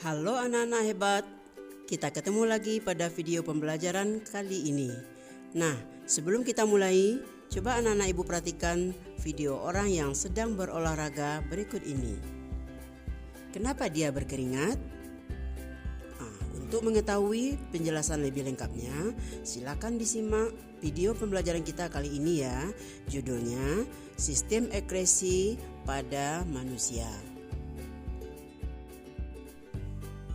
Halo anak-anak hebat, kita ketemu lagi pada video pembelajaran kali ini. Nah, sebelum kita mulai, coba anak-anak ibu perhatikan video orang yang sedang berolahraga berikut ini. Kenapa dia berkeringat? Untuk mengetahui penjelasan lebih lengkapnya, silakan disimak video pembelajaran kita kali ini ya. Judulnya, Sistem Ekresi pada Manusia.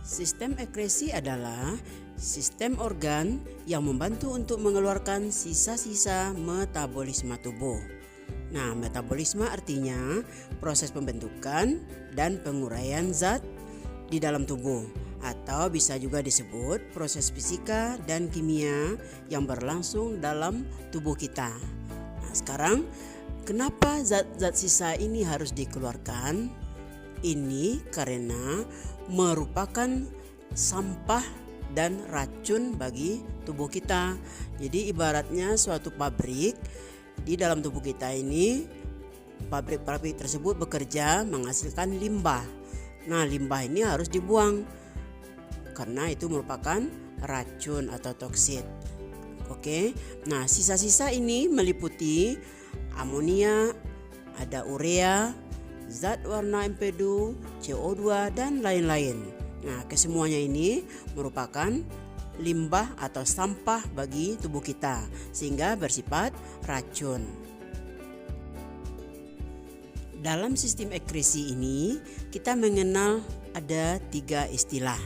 Sistem ekresi adalah sistem organ yang membantu untuk mengeluarkan sisa-sisa metabolisme tubuh. Nah, metabolisme artinya proses pembentukan dan penguraian zat di dalam tubuh, atau bisa juga disebut proses fisika dan kimia yang berlangsung dalam tubuh kita. Nah, sekarang kenapa zat-zat sisa ini harus dikeluarkan? Ini karena merupakan sampah dan racun bagi tubuh kita. Jadi ibaratnya suatu pabrik, di dalam tubuh kita ini pabrik-pabrik tersebut bekerja menghasilkan limbah. Nah, limbah ini harus dibuang karena itu merupakan racun atau toksit. Oke. Nah, sisa-sisa ini meliputi amonia, ada urea, zat warna empedu, CO2 dan lain-lain. Nah, kesemuanya ini merupakan limbah atau sampah bagi tubuh kita sehingga bersifat racun. Dalam sistem ekresi ini kita mengenal ada 3 istilah.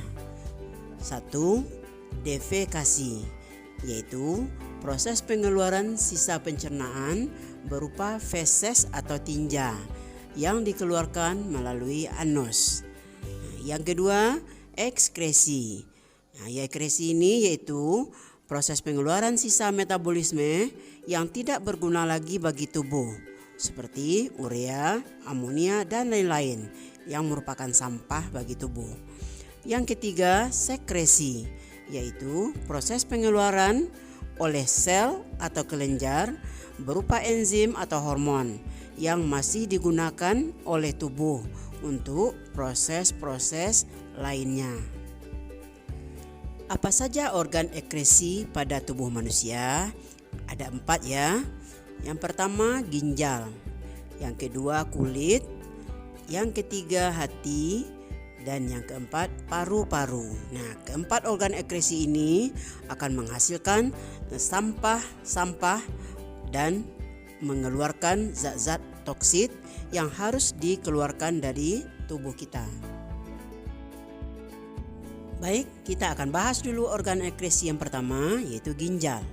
1. Defekasi, yaitu proses pengeluaran sisa pencernaan berupa feses atau tinja yang dikeluarkan melalui anus. Yang kedua, ekskresi. Nah, ekskresi ini yaitu proses pengeluaran sisa metabolisme yang tidak berguna lagi bagi tubuh, seperti urea, amonia, dan lain-lain yang merupakan sampah bagi tubuh. Yang ketiga, sekresi, yaitu proses pengeluaran oleh sel atau kelenjar berupa enzim atau hormon yang masih digunakan oleh tubuh untuk proses-proses lainnya. Apa saja organ ekresi pada tubuh manusia? Ada 4 ya. Yang pertama ginjal, yang kedua kulit, yang ketiga hati, dan yang keempat paru-paru. Nah, keempat organ ekresi ini akan menghasilkan sampah-sampah dan mengeluarkan zat-zat toksit yang harus dikeluarkan dari tubuh kita. Baik, kita akan bahas dulu organ ekresi yang pertama, yaitu ginjal.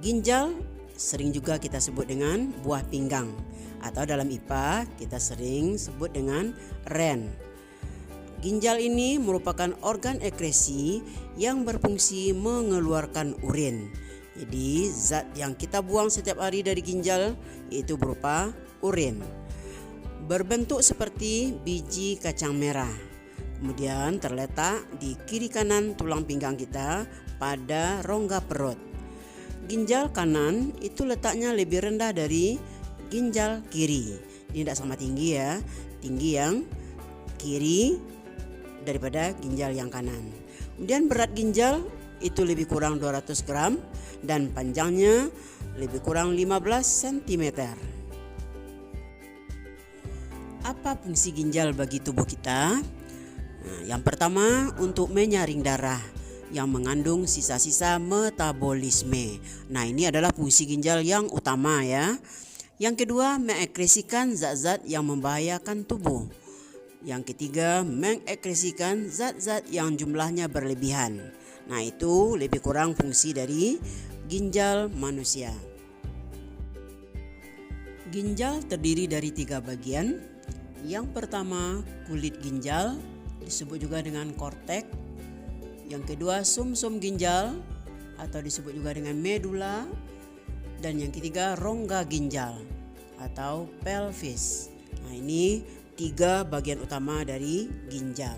Ginjal sering juga kita sebut dengan buah pinggang, atau dalam IPA kita sering sebut dengan ren. Ginjal ini merupakan organ ekresi yang berfungsi mengeluarkan urin. Jadi zat yang kita buang setiap hari dari ginjal yaitu berupa urin. Berbentuk seperti biji kacang merah. Kemudian terletak di kiri kanan tulang pinggang kita pada rongga perut. Ginjal kanan itu letaknya lebih rendah dari ginjal kiri. Ini tidak sama tinggi ya. Tinggi yang kiri daripada ginjal yang kanan. Kemudian berat ginjal itu lebih kurang 200 gram dan panjangnya lebih kurang 15 cm. Apa fungsi ginjal bagi tubuh kita? Nah, yang pertama untuk menyaring darah yang mengandung sisa-sisa metabolisme. Nah, ini adalah fungsi ginjal yang utama ya. Yang kedua, mengekresikan zat-zat yang membahayakan tubuh. Yang ketiga, mengekresikan zat-zat yang jumlahnya berlebihan. Nah, itu lebih kurang fungsi dari ginjal manusia. Ginjal terdiri dari 3 bagian. Yang pertama, kulit ginjal, disebut juga dengan kortek. Yang kedua, sumsum ginjal atau disebut juga dengan medula. Dan yang ketiga, rongga ginjal atau pelvis. Nah, ini 3 bagian utama dari ginjal.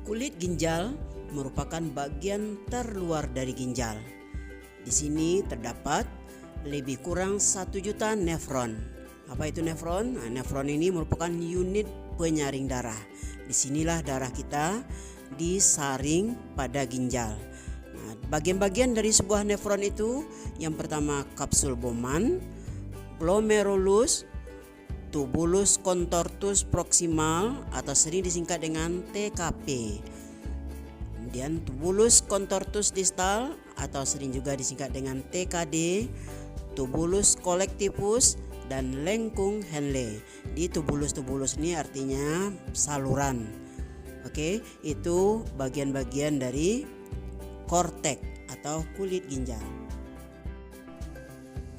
Kulit ginjal merupakan bagian terluar dari ginjal. Di sini terdapat lebih kurang 1 juta nefron. Apa itu nefron? Nah, nefron ini merupakan unit penyaring darah. Disinilah darah kita disaring pada ginjal. Nah, bagian-bagian dari sebuah nefron itu, yang pertama kapsul Bowman, glomerulus, tubulus contortus proximal atau sering disingkat dengan TKP. Kemudian tubulus contortus distal atau sering juga disingkat dengan TKD, tubulus collectivus, dan lengkung Henle. Di tubulus ini artinya saluran. Oke, itu bagian-bagian dari kortek atau kulit ginjal.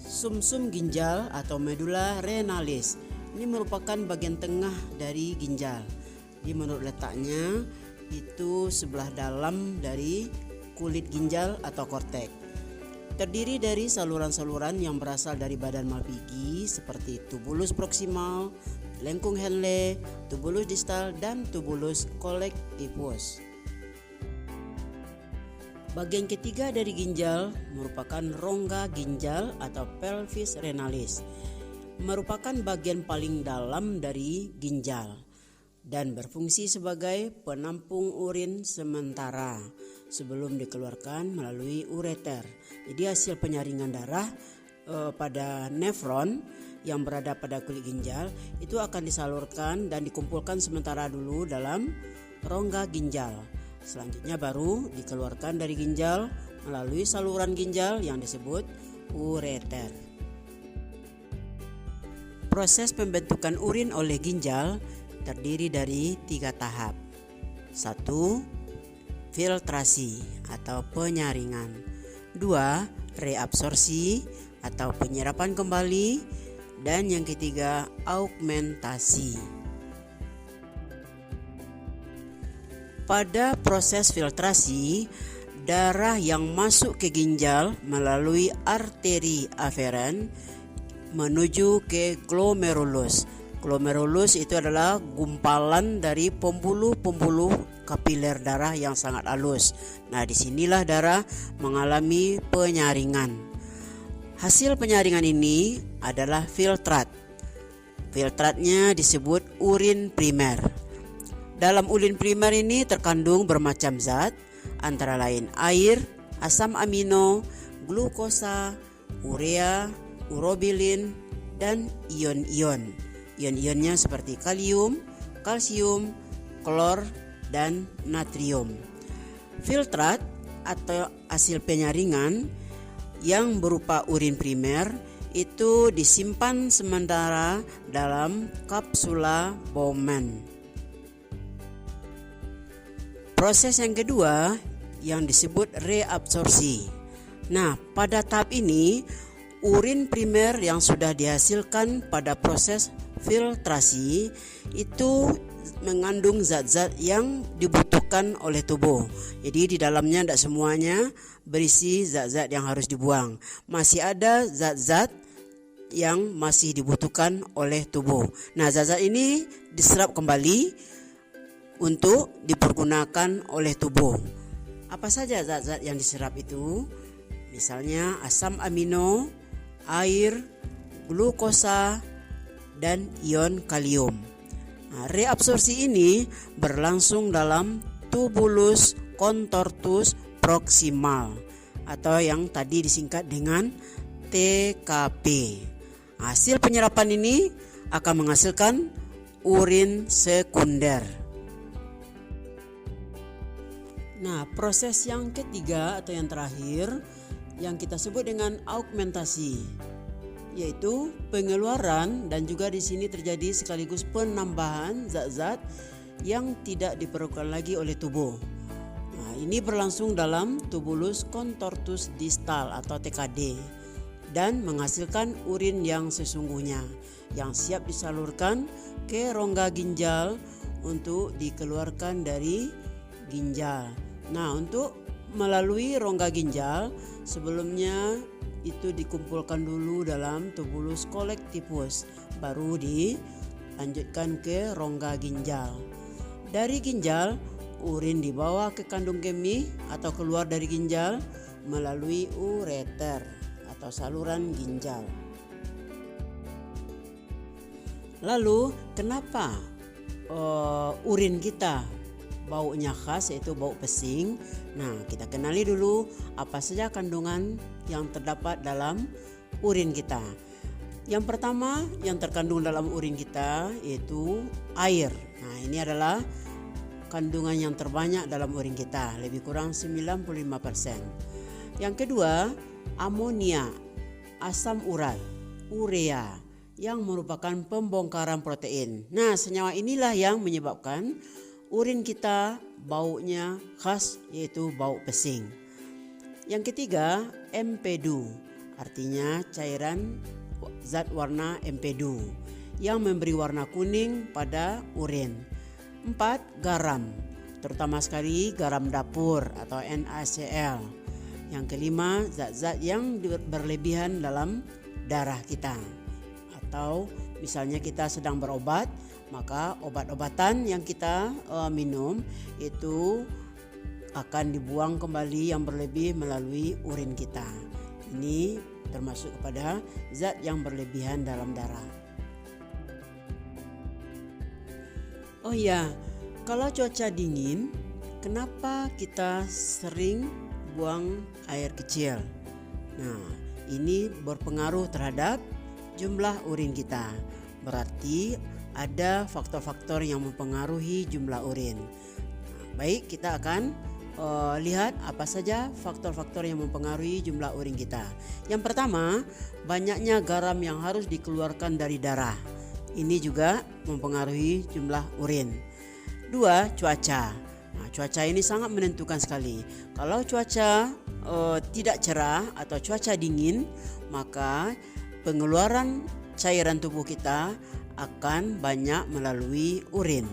Sumsum ginjal atau medula renalis ini merupakan bagian tengah dari ginjal. Jadi menurut letaknya itu sebelah dalam dari kulit ginjal atau kortek. Terdiri dari saluran-saluran yang berasal dari badan Malpighi seperti tubulus proximal, lengkung Henle, tubulus distal, dan tubulus collectivus. Bagian ketiga dari ginjal merupakan rongga ginjal atau pelvis renalis. Merupakan bagian paling dalam dari ginjal dan berfungsi sebagai penampung urin sementara sebelum dikeluarkan melalui ureter. Jadi hasil penyaringan darah pada nefron yang berada pada kulit ginjal itu akan disalurkan dan dikumpulkan sementara dulu dalam rongga ginjal. Selanjutnya baru dikeluarkan dari ginjal melalui saluran ginjal yang disebut ureter. Proses pembentukan urin oleh ginjal terdiri dari 3 tahap. 1. Filtrasi atau penyaringan. 2. Reabsorpsi atau penyerapan kembali. Dan yang ketiga, augmentasi. Pada proses filtrasi, darah yang masuk ke ginjal melalui arteri aferen menuju ke glomerulus. Glomerulus itu adalah gumpalan dari pembuluh-pembuluh kapiler darah yang sangat halus. Nah, disinilah darah mengalami penyaringan. Hasil penyaringan ini adalah filtrat. Filtratnya disebut urin primer. Dalam urin primer ini terkandung bermacam zat, antara lain air, asam amino, glukosa, urea, urobilin, dan ion-ion. Ion-ionnya seperti kalium, kalsium, klor, dan natrium. Filtrat atau hasil penyaringan yang berupa urin primer itu disimpan sementara dalam kapsula Bowman. Proses yang kedua yang disebut reabsorpsi. Nah, pada tahap ini urin primer yang sudah dihasilkan pada proses filtrasi itu mengandung zat-zat yang dibutuhkan oleh tubuh. Jadi di dalamnya tidak semuanya berisi zat-zat yang harus dibuang. Masih ada zat-zat yang masih dibutuhkan oleh tubuh. Nah, zat-zat ini diserap kembali untuk dipergunakan oleh tubuh. Apa saja zat-zat yang diserap itu? Misalnya asam amino, air, glukosa, dan ion kalium. Nah, reabsorpsi ini berlangsung dalam tubulus contortus proximal atau yang tadi disingkat dengan TKP. Hasil penyerapan ini akan menghasilkan urin sekunder. Nah, proses yang ketiga atau yang terakhir yang kita sebut dengan augmentasi, yaitu pengeluaran dan juga di sini terjadi sekaligus penambahan zat-zat yang tidak diperlukan lagi oleh tubuh. Nah, ini berlangsung dalam tubulus contortus distal atau TKD dan menghasilkan urin yang sesungguhnya yang siap disalurkan ke rongga ginjal untuk dikeluarkan dari ginjal. Nah, untuk melalui rongga ginjal sebelumnya itu dikumpulkan dulu dalam tubulus collectivus, baru dilanjutkan ke rongga ginjal. Dari ginjal, urin dibawa ke kandung kemih atau keluar dari ginjal melalui ureter atau saluran ginjal. Lalu, kenapa urin kita baunya khas, yaitu bau pesing. Nah, kita kenali dulu apa saja kandungan yang terdapat dalam urin kita. Yang pertama yang terkandung dalam urin kita yaitu air. Nah, ini adalah kandungan yang terbanyak dalam urin kita, lebih kurang 95%. Yang kedua, amonia, asam urat, urea yang merupakan pembongkaran protein. Nah, senyawa inilah yang menyebabkan urin kita baunya khas, yaitu bau pesing. Yang ketiga, empedu, artinya cairan zat warna empedu yang memberi warna kuning pada urin. 4. Garam, terutama sekali garam dapur atau NaCl. Yang kelima, zat-zat yang berlebihan dalam darah kita. Atau misalnya kita sedang berobat, maka obat-obatan yang kita minum itu akan dibuang kembali yang berlebih melalui urin kita. Ini termasuk kepada zat yang berlebihan dalam darah. Oh ya, kalau cuaca dingin, kenapa kita sering buang air kecil? Nah, ini berpengaruh terhadap jumlah urin kita. Berarti ada faktor-faktor yang mempengaruhi jumlah urin. Nah, baik, kita akan lihat apa saja faktor-faktor yang mempengaruhi jumlah urin kita. Yang pertama, banyaknya garam yang harus dikeluarkan dari darah. Ini juga mempengaruhi jumlah urin. 2. Cuaca. Nah, cuaca ini sangat menentukan sekali. Kalau cuaca tidak cerah atau cuaca dingin, maka pengeluaran cairan tubuh kita akan banyak melalui urin.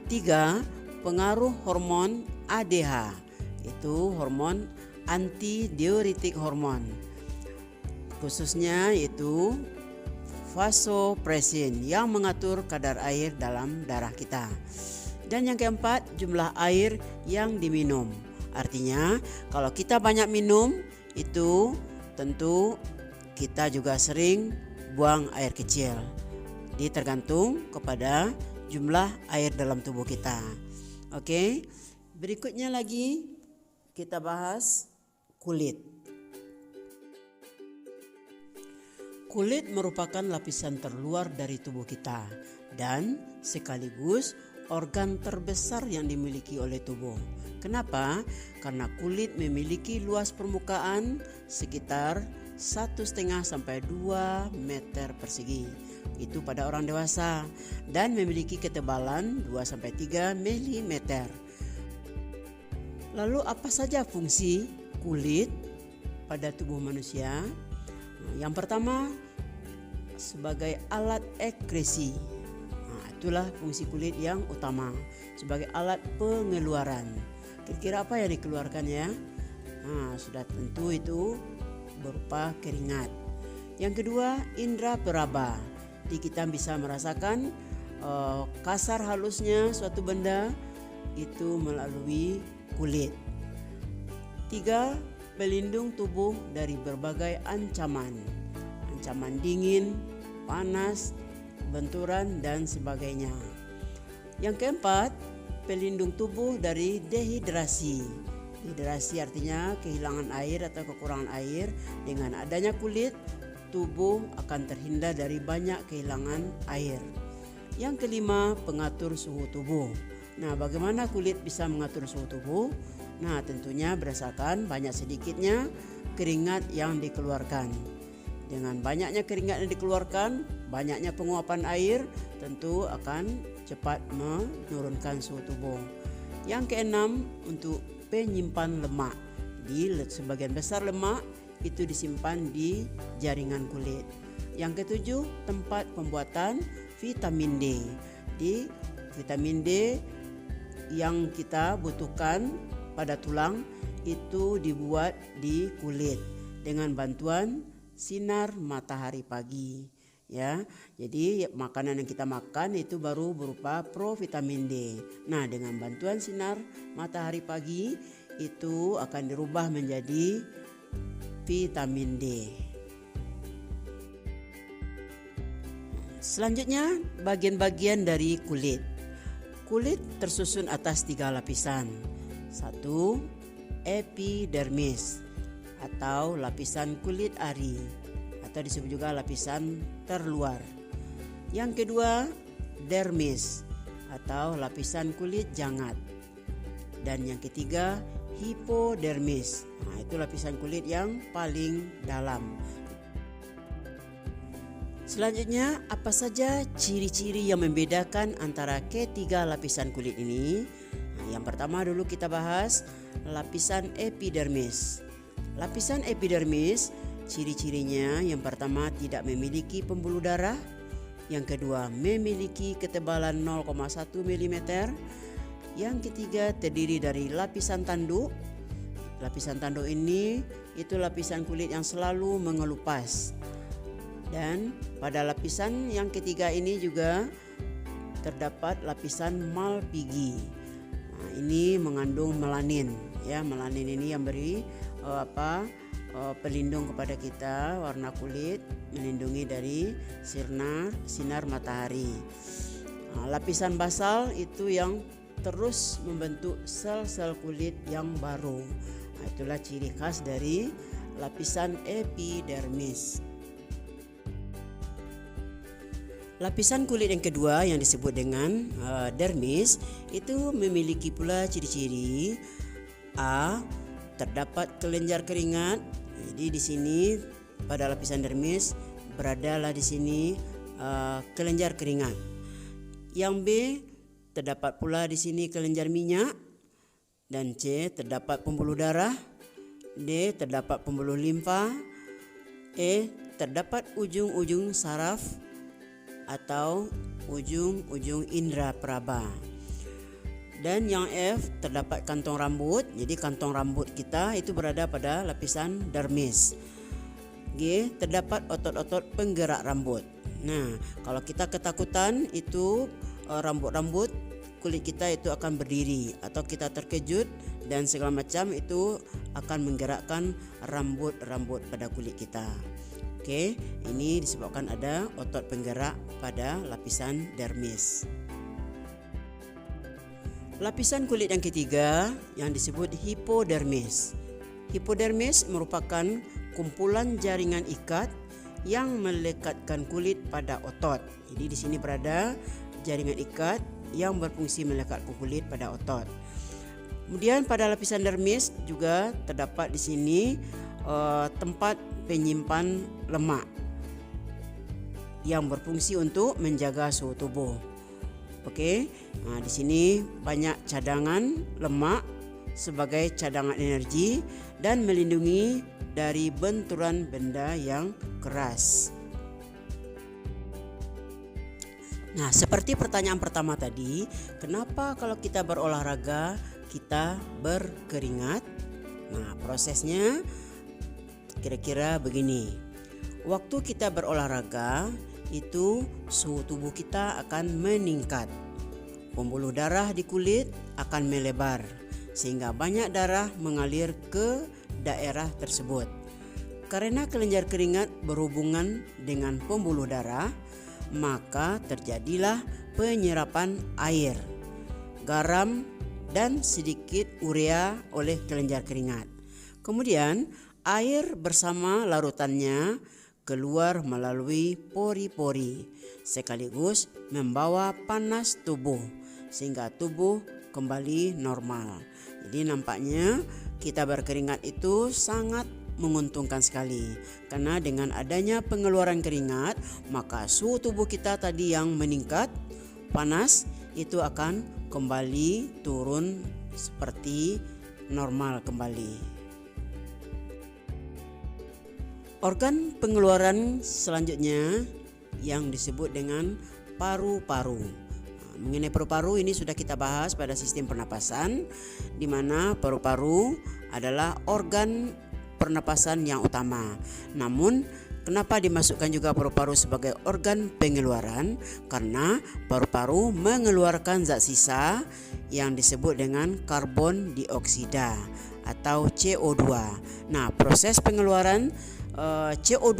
3. Pengaruh hormon ADH, itu hormon antidiuretik hormon, khususnya itu vasopressin yang mengatur kadar air dalam darah kita. Dan yang keempat, jumlah air yang diminum. Artinya kalau kita banyak minum, itu tentu kita juga sering buang air kecil. Ini tergantung kepada jumlah air dalam tubuh kita. Oke, berikutnya lagi kita bahas kulit. Kulit merupakan lapisan terluar dari tubuh kita dan sekaligus organ terbesar yang dimiliki oleh tubuh. Kenapa? Karena kulit memiliki luas permukaan sekitar 1,5 sampai 2 meter persegi. Itu pada orang dewasa, dan memiliki ketebalan 2 sampai 3 mm. Lalu apa saja fungsi kulit pada tubuh manusia? Yang pertama, sebagai alat ekskresi. Itulah fungsi kulit yang utama, sebagai alat pengeluaran. Kira-kira apa yang dikeluarkan ya? Sudah tentu itu berupa keringat. Yang kedua, indera peraba. Jadi kita bisa merasakan kasar halusnya suatu benda itu melalui kulit. 3. Pelindung tubuh dari berbagai ancaman dingin, panas, benturan dan sebagainya. Yang keempat, pelindung tubuh dari dehidrasi. Dehidrasi artinya kehilangan air atau kekurangan air. Dengan adanya kulit, tubuh akan terhindar dari banyak kehilangan air. Yang kelima, pengatur suhu tubuh. Nah, bagaimana kulit bisa mengatur suhu tubuh? Nah, tentunya berdasarkan banyak sedikitnya keringat yang dikeluarkan. Dengan banyaknya keringat yang dikeluarkan, banyaknya penguapan air, tentu akan cepat menurunkan suhu tubuh. Yang keenam, untuk penyimpan lemak. Di sebagian besar lemak itu disimpan di jaringan kulit. Yang ketujuh, tempat pembuatan vitamin D. Di vitamin D yang kita butuhkan pada tulang itu dibuat di kulit dengan bantuan sinar matahari pagi. Ya, jadi makanan yang kita makan itu baru berupa provitamin D. Nah, dengan bantuan sinar matahari pagi itu akan dirubah menjadi vitamin D. Selanjutnya, bagian-bagian dari kulit. Kulit tersusun atas 3 lapisan. 1. Epidermis atau lapisan kulit ari atau disebut juga lapisan terluar. Yang kedua, dermis atau lapisan kulit jangat. Dan yang ketiga, hipodermis. Nah, itu lapisan kulit yang paling dalam. Selanjutnya, apa saja ciri-ciri yang membedakan antara ketiga lapisan kulit ini? Nah, yang pertama dulu kita bahas lapisan epidermis. Lapisan epidermis, ciri-cirinya yang pertama tidak memiliki pembuluh darah. Yang kedua, memiliki ketebalan 0,1 mm. Yang ketiga, terdiri dari lapisan tanduk. Lapisan tanduk ini itu lapisan kulit yang selalu mengelupas. Dan pada lapisan yang ketiga ini juga terdapat lapisan malpighi. Nah, ini mengandung melanin, ya. Melanin ini yang beri pelindung kepada kita, warna kulit, melindungi dari sinar matahari. Nah, lapisan basal itu yang terus membentuk sel-sel kulit yang baru. Nah, itulah ciri khas dari lapisan epidermis. Lapisan kulit yang kedua yang disebut dengan dermis itu memiliki pula ciri-ciri. A. Terdapat kelenjar keringat. Jadi di sini pada lapisan dermis beradalah di sini kelenjar keringat. Yang B. Terdapat pula di sini kelenjar minyak. Dan C. Terdapat pembuluh darah. D. Terdapat pembuluh limfa. E. Terdapat ujung-ujung saraf atau ujung-ujung indera peraba. Dan yang F, terdapat kantong rambut. Jadi kantong rambut kita itu berada pada lapisan dermis. G, terdapat otot-otot penggerak rambut. Nah, kalau kita ketakutan itu rambut-rambut kulit kita itu akan berdiri, atau kita terkejut dan segala macam itu akan menggerakkan rambut-rambut pada kulit kita. Oke, ini disebabkan ada otot penggerak pada lapisan dermis. Lapisan kulit yang ketiga yang disebut hipodermis. Hipodermis merupakan kumpulan jaringan ikat yang melekatkan kulit pada otot. Jadi di sini berada jaringan ikat yang berfungsi melekatkan kulit pada otot. Kemudian pada lapisan dermis juga terdapat di sini tempat penyimpan lemak yang berfungsi untuk menjaga suhu tubuh. Oke, nah di sini banyak cadangan lemak sebagai cadangan energi dan melindungi dari benturan benda yang keras. Nah, seperti pertanyaan pertama tadi, kenapa kalau kita berolahraga kita berkeringat? Nah, prosesnya kira-kira begini. Waktu kita berolahraga itu suhu tubuh kita akan meningkat. Pembuluh darah di kulit akan melebar sehingga banyak darah mengalir ke daerah tersebut. Karena kelenjar keringat berhubungan dengan pembuluh darah, maka terjadilah penyerapan air, garam dan sedikit urea oleh kelenjar keringat. Kemudian air bersama larutannya keluar melalui pori-pori sekaligus membawa panas tubuh sehingga tubuh kembali normal. Jadi nampaknya kita berkeringat itu sangat menguntungkan sekali, karena dengan adanya pengeluaran keringat maka suhu tubuh kita tadi yang meningkat panas itu akan kembali turun seperti normal kembali. Organ pengeluaran selanjutnya yang disebut dengan paru-paru. Mengenai paru-paru ini sudah kita bahas pada sistem pernapasan, di mana paru-paru adalah organ pernapasan yang utama. Namun kenapa dimasukkan juga paru-paru sebagai organ pengeluaran? Karena paru-paru mengeluarkan zat sisa yang disebut dengan karbon dioksida atau CO2. Nah, proses pengeluaran CO2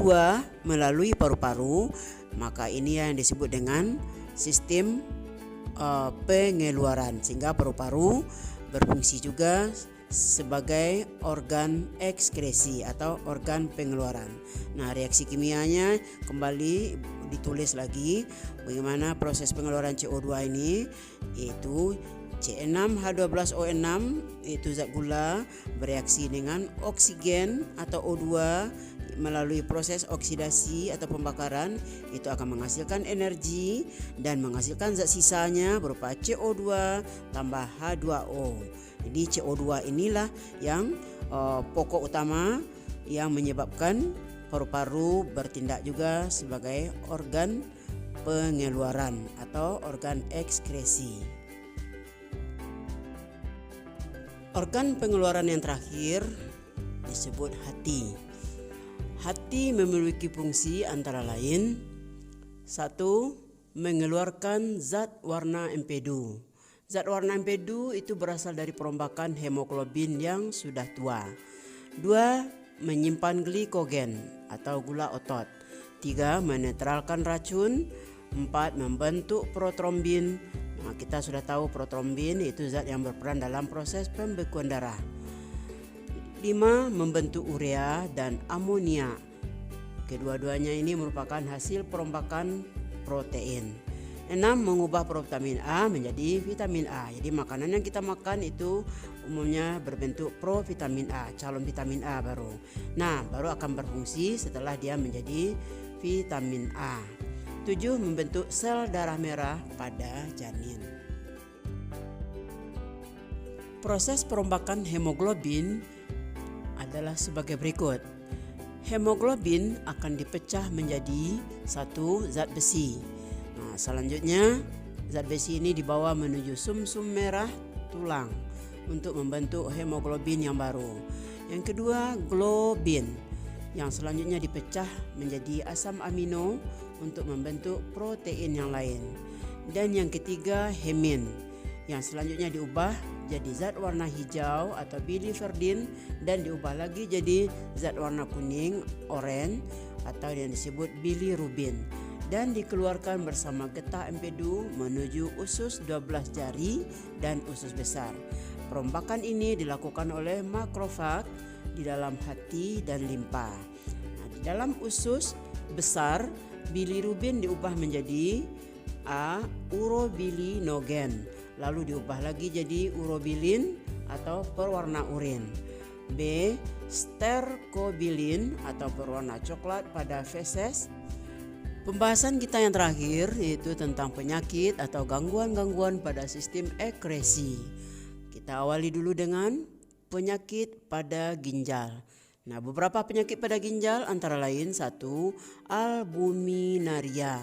melalui paru-paru, maka ini yang disebut dengan sistem pengeluaran, sehingga paru-paru berfungsi juga sebagai organ ekskresi atau organ pengeluaran. Nah, reaksi kimianya kembali ditulis lagi bagaimana proses pengeluaran CO2 ini, yaitu C6H12O6 itu zat gula bereaksi dengan oksigen atau O2 melalui proses oksidasi atau pembakaran, itu akan menghasilkan energi dan menghasilkan zat sisanya berupa CO2 tambah H2O. Jadi CO2 inilah yang pokok utama yang menyebabkan paru-paru bertindak juga sebagai organ pengeluaran atau organ ekskresi. Organ pengeluaran yang terakhir disebut hati. Hati memiliki fungsi antara lain: 1. Mengeluarkan zat warna empedu. Zat warna empedu itu berasal dari perombakan hemoglobin yang sudah tua. 2. Menyimpan glikogen atau gula otot. 3. Menetralkan racun. 4. Membentuk protrombin. Nah, kita sudah tahu protrombin itu zat yang berperan dalam proses pembekuan darah. 5. Membentuk urea dan amonia. Kedua-duanya ini merupakan hasil perombakan protein. 6. Mengubah provitamin A menjadi vitamin A. Jadi makanan yang kita makan itu umumnya berbentuk provitamin A, calon vitamin A baru. Nah, baru akan berfungsi setelah dia menjadi vitamin A. 7. Membentuk sel darah merah pada janin. Proses perombakan hemoglobin adalah sebagai berikut. Hemoglobin akan dipecah menjadi 1 zat besi. Nah, selanjutnya zat besi ini dibawa menuju sumsum merah tulang untuk membentuk hemoglobin yang baru. Yang kedua, globin yang selanjutnya dipecah menjadi asam amino untuk membentuk protein yang lain. Dan yang ketiga, hemin yang selanjutnya diubah jadi zat warna hijau atau biliverdin dan diubah lagi jadi zat warna kuning, oranye atau yang disebut bilirubin, dan dikeluarkan bersama getah empedu menuju usus 12 jari dan usus besar. Perombakan ini dilakukan oleh makrofag di dalam hati dan limpa. Nah, di dalam usus besar, bilirubin diubah menjadi A. urobilinogen, lalu diubah lagi jadi urobilin atau berwarna urin. B. sterkobilin atau berwarna coklat pada feses. Pembahasan kita yang terakhir yaitu tentang penyakit atau gangguan-gangguan pada sistem ekskresi. Kita awali dulu dengan penyakit pada ginjal. Nah, beberapa penyakit pada ginjal antara lain: 1. Albuminaria.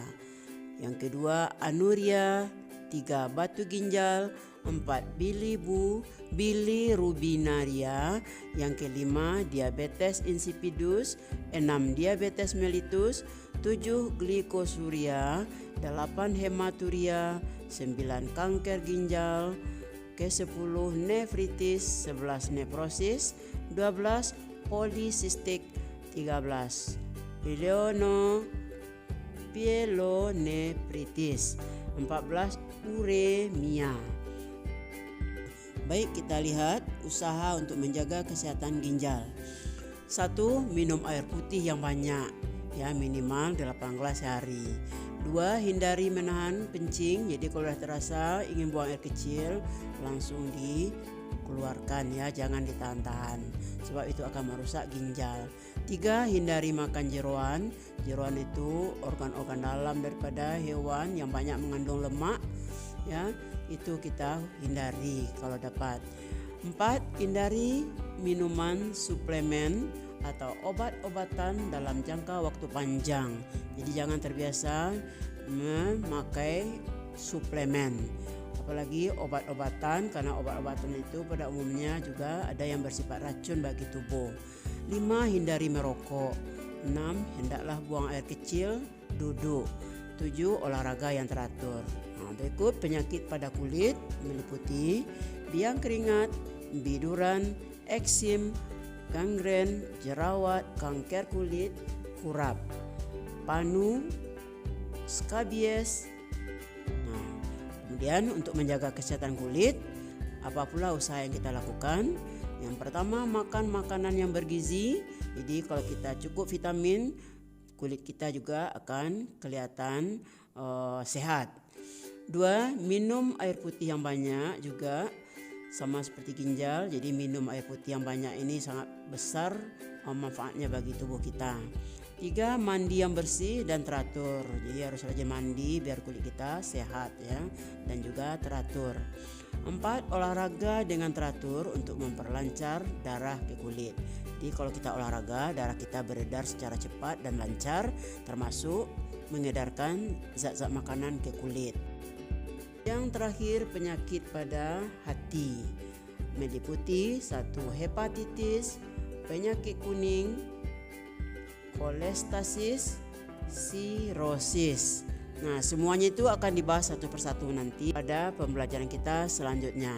Yang kedua, anuria. 3. Batu ginjal. 4. Bilirubinaria. Yang kelima, diabetes insipidus. 6. Diabetes mellitus. 7. Glikosuria. 8. Hematuria. 9. Kanker ginjal. Ke-10 nefritis. 11. Nefrosis. 12. Polisistik. 13. Pielonefritis. 14. Uremia. Baik, kita lihat usaha untuk menjaga kesehatan ginjal. 1. Minum air putih yang banyak, ya, minimal 8 gelas sehari. 2. Hindari menahan kencing. Jadi kalau sudah terasa ingin buang air kecil, langsung dikeluarkan, ya, jangan ditahan-tahan, sebab itu akan merusak ginjal. 3. Hindari makan jeroan. Jeroan itu organ-organ dalam daripada hewan yang banyak mengandung lemak, ya, itu kita hindari kalau dapat. 4. Hindari minuman suplemen atau obat-obatan dalam jangka waktu panjang. Jadi jangan terbiasa memakai suplemen, apalagi obat-obatan, karena obat-obatan itu pada umumnya juga ada yang bersifat racun bagi tubuh. 5. Hindari merokok. 6. Hendaklah buang air kecil, duduk. 7. Olahraga yang teratur. Nah, berikut penyakit pada kulit meliputi biang keringat, biduran, eksim, gangren, jerawat, kanker kulit, kurap, panu, skabies. Nah, Kemudian untuk menjaga kesehatan kulit, apa pula usaha yang kita lakukan? Yang pertama, makan makanan yang bergizi. Jadi kalau kita cukup vitamin, kulit kita juga akan kelihatan sehat. 2, minum air putih yang banyak juga, sama seperti ginjal. Jadi minum air putih yang banyak ini sangat besar manfaatnya bagi tubuh kita. 3, mandi yang bersih dan teratur. Jadi harus rajin mandi biar kulit kita sehat ya, dan juga teratur. 4, olahraga dengan teratur untuk memperlancar darah ke kulit. Jadi kalau kita olahraga, darah kita beredar secara cepat dan lancar, termasuk mengedarkan zat-zat makanan ke kulit. Yang terakhir, penyakit pada hati meliputi 1, hepatitis, penyakit kuning, kolestasis, sirosis. Nah, semuanya itu akan dibahas satu persatu nanti pada pembelajaran kita selanjutnya.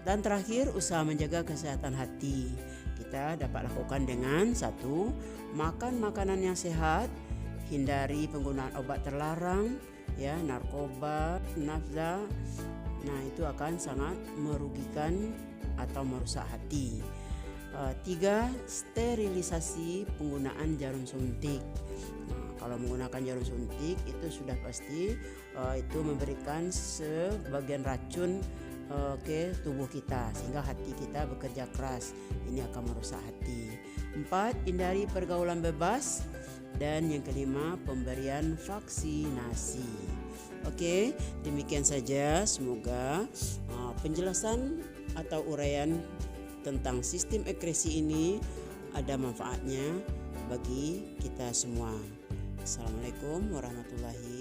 Dan terakhir, usaha menjaga kesehatan hati kita dapat lakukan dengan 1, makan makanan yang sehat, hindari penggunaan obat terlarang ya, narkoba, nafza. Nah, itu akan sangat merugikan atau merusak hati. 3, sterilisasi penggunaan jarum suntik. Nah, kalau menggunakan jarum suntik itu sudah pasti itu memberikan sebagian racun ke tubuh kita sehingga hati kita bekerja keras. Ini akan merusak hati. 4, hindari pergaulan bebas. Dan yang kelima, pemberian vaksinasi. Oke, demikian saja. Semoga penjelasan atau uraian tentang sistem ekresi ini ada manfaatnya bagi kita semua. Assalamualaikum warahmatullahi